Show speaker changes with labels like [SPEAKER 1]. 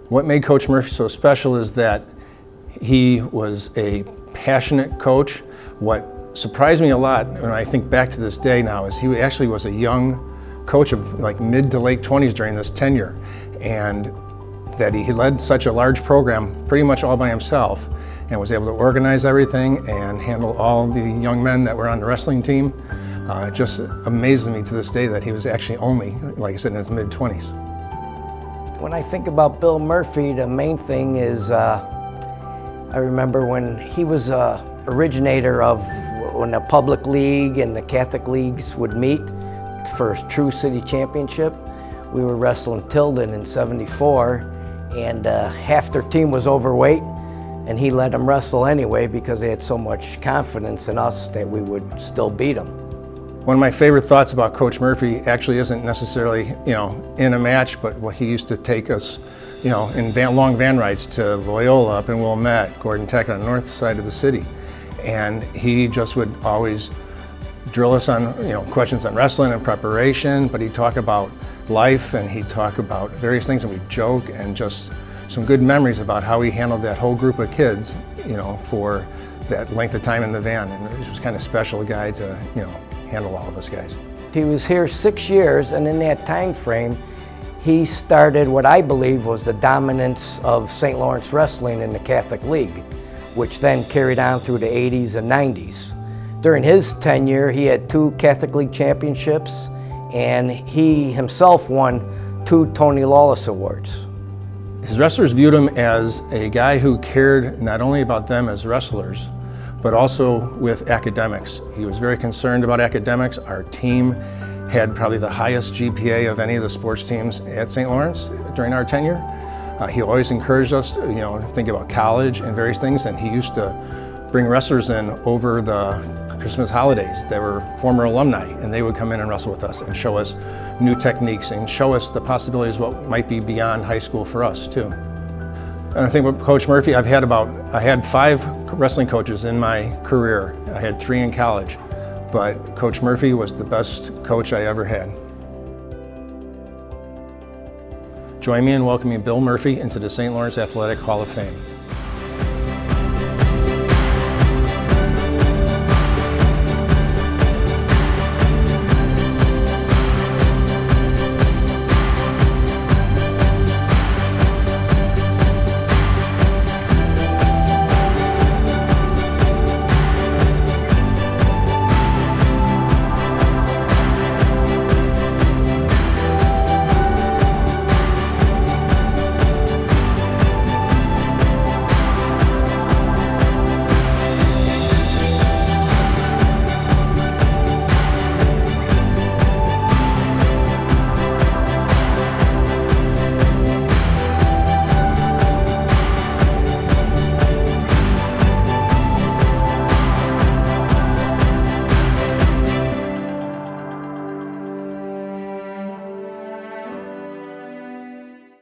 [SPEAKER 1] What made Coach Murphy so special is that he was a passionate coach. What surprised me a lot when I think back to this day now is he actually was a young coach of like mid to late 20s during this tenure, and that he led such a large program pretty much all by himself and was able to organize everything and handle all the young men that were on the wrestling team. It just amazes me to this day that he was actually only, like I said, in his mid-20s.
[SPEAKER 2] When I think about Bill Murphy, the main thing is I remember when he was originator of when the public league and the Catholic leagues would meet for a true city championship. We were wrestling Tilden in '74, and half their team was overweight, and he let them wrestle anyway because they had so much confidence in us that we would still beat them.
[SPEAKER 1] One of my favorite thoughts about Coach Murphy actually isn't necessarily, in a match, but what he used to take us, in long van rides to Loyola up in Wilmette, Gordon Tech on the north side of the city. And he just would always drill us on, questions on wrestling and preparation, but he'd talk about life and he'd talk about various things, and we'd joke, and just some good memories about how he handled that whole group of kids, for that length of time in the van. And he was kind of a special guy to, handle all of us guys.
[SPEAKER 2] He was here 6 years, and in that time frame, he started what I believe was the dominance of St. Lawrence wrestling in the Catholic League, which then carried on through the 80s and 90s. During his tenure, he had 2 Catholic League championships, and he himself won 2 Tony Lawless Awards.
[SPEAKER 1] His wrestlers viewed him as a guy who cared not only about them as wrestlers, but also with academics. He was very concerned about academics. Our team had probably the highest GPA of any of the sports teams at St. Lawrence during our tenure. He always encouraged us to think about college and various things, and he used to bring wrestlers in over the Christmas holidays. They were former alumni, and they would come in and wrestle with us and show us new techniques and show us the possibilities of what might be beyond high school for us too. And I think with Coach Murphy, I had 5 wrestling coaches in my career. I had 3 in college, but Coach Murphy was the best coach I ever had. Join me in welcoming Bill Murphy into the St. Lawrence Athletic Hall of Fame.